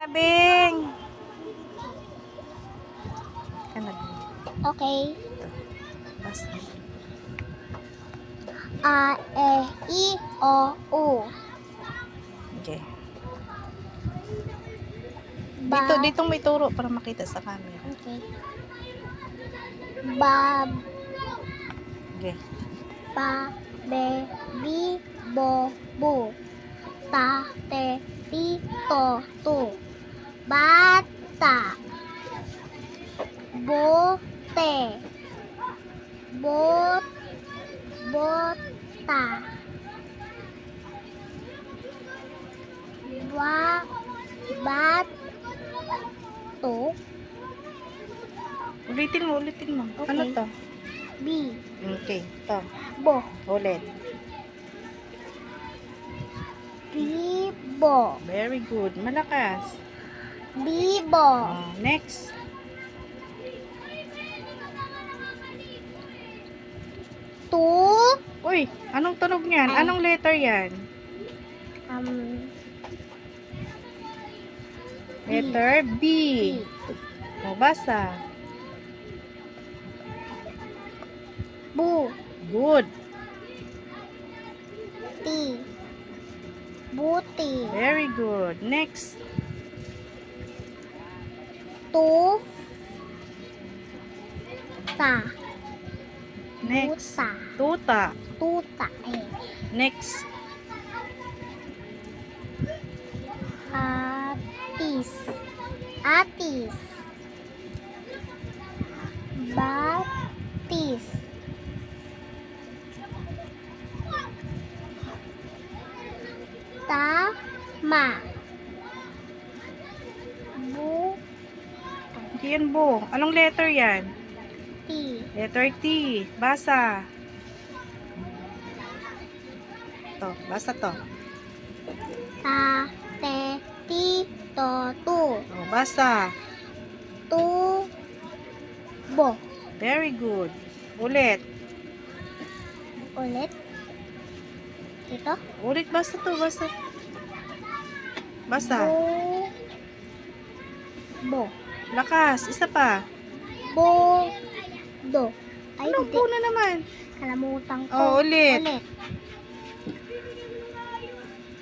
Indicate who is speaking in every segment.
Speaker 1: Bing! Ano?
Speaker 2: Okay.
Speaker 1: Ito. Basta.
Speaker 2: A, E, I, O, U.
Speaker 1: Okay.
Speaker 2: Ba.
Speaker 1: Dito may turo para makita sa camera.
Speaker 2: Okay. Ba,
Speaker 1: Okay.
Speaker 2: ba, be, bi, bo, bu. Ta, te, ti, to, tu. Bata. Bote. Bota. Bato.
Speaker 1: Ulitin mo.
Speaker 2: Okay.
Speaker 1: Ano to?
Speaker 2: Bi.
Speaker 1: Okay. Ito.
Speaker 2: Bo.
Speaker 1: Ulit.
Speaker 2: Bibo.
Speaker 1: Very good. Malakas.
Speaker 2: Bibo.
Speaker 1: Next.
Speaker 2: Tu.
Speaker 1: Uy, anong tunog niyan?
Speaker 2: Ay.
Speaker 1: Anong letter yan? Letter B. O, basa.
Speaker 2: Bu.
Speaker 1: Good.
Speaker 2: Ti. Buti.
Speaker 1: Very good. Next.
Speaker 2: Tu. Ta.
Speaker 1: Next.
Speaker 2: Tuta.
Speaker 1: Tuta.
Speaker 2: Tuta.
Speaker 1: Next.
Speaker 2: Atis. Atis. Batis. Tama. Bu.
Speaker 1: Hindi yan bo. Anong letter yan?
Speaker 2: Ti.
Speaker 1: Letter T. Basa. To. Basa to.
Speaker 2: Ta. Te. Ti. To. Tu.
Speaker 1: O, basa.
Speaker 2: Tu. Bo.
Speaker 1: Very good. Ulit.
Speaker 2: Ulit. Ito.
Speaker 1: Ulit. Basa to. Basa. Basa.
Speaker 2: Bu. Bo.
Speaker 1: Lakas. Isa pa.
Speaker 2: Bo. Do. Ay,
Speaker 1: Ano
Speaker 2: hindi.
Speaker 1: po na naman?
Speaker 2: Kalamutan ko.
Speaker 1: Oh, ulit.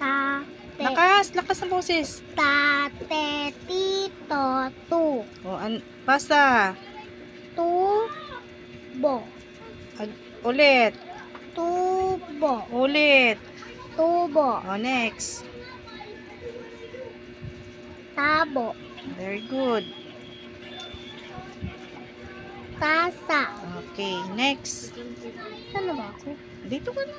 Speaker 2: Ta. Te.
Speaker 1: Lakas ng boses.
Speaker 2: Ta. Te. Ti. To. Tu.
Speaker 1: O, basa.
Speaker 2: Tu. Bo.
Speaker 1: Ulit.
Speaker 2: Tubo.
Speaker 1: Ulit.
Speaker 2: Tubo.
Speaker 1: O, next.
Speaker 2: Tabo.
Speaker 1: Very good.
Speaker 2: Tasa.
Speaker 1: Okay, next.
Speaker 2: Saan na ba ako?
Speaker 1: Dito ka na.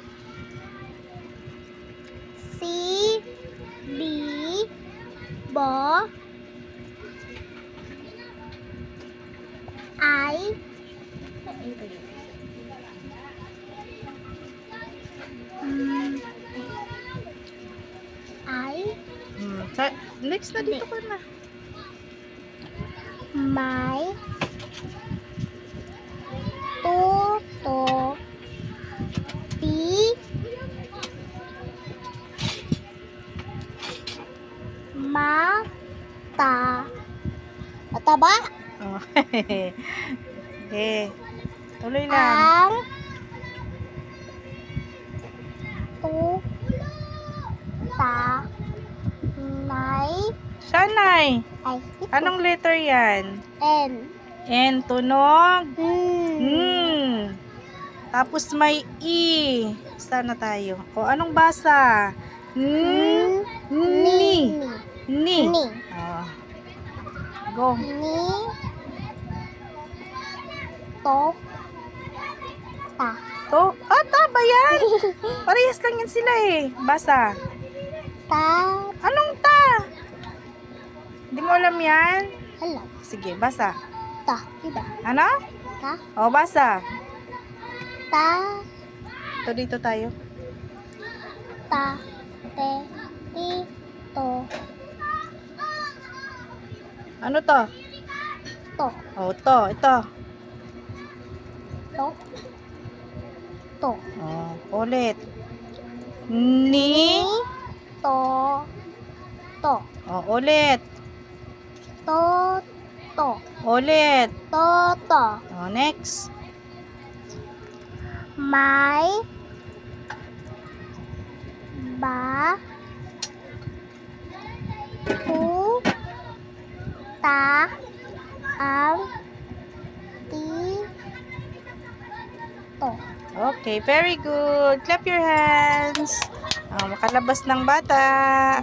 Speaker 2: Si. Bi. Bo. Ay. Ay.
Speaker 1: Next na, dito ka na.
Speaker 2: May. Tuto. Ti. Mata. Mataba.
Speaker 1: Oh. Okay. Tuloy lang.
Speaker 2: Ang. Tu. Ta. Nay.
Speaker 1: Shanay.
Speaker 2: Ay. Ito.
Speaker 1: Anong letter yan?
Speaker 2: N.
Speaker 1: N, tunog.
Speaker 2: Hmm.
Speaker 1: Tapos may E. Sana tayo. O, anong basa? Ni.
Speaker 2: Ni.
Speaker 1: Ni.
Speaker 2: Ni.
Speaker 1: Oh. Go.
Speaker 2: Ni. To. Ta.
Speaker 1: To. Ah, tama yan. Parehas lang yan sila eh. Basa.
Speaker 2: Ta.
Speaker 1: Anong ta? Hindi mo alam yan?
Speaker 2: Alam.
Speaker 1: Sige, basa.
Speaker 2: Ta. Diba?
Speaker 1: Ano?
Speaker 2: Ta.
Speaker 1: O, basa.
Speaker 2: Ta.
Speaker 1: Ito dito tayo.
Speaker 2: Ta. Te. Ti. To.
Speaker 1: Ano to?
Speaker 2: To.
Speaker 1: O, to. Ito.
Speaker 2: To. To.
Speaker 1: O, ulit. Ni.
Speaker 2: To. To.
Speaker 1: O, ulit.
Speaker 2: Toto.
Speaker 1: Ulit.
Speaker 2: Toto.
Speaker 1: Oh, next.
Speaker 2: May ba tu ta ang tito.
Speaker 1: Okay, very good. Clap your hands. Makalabas ng bata.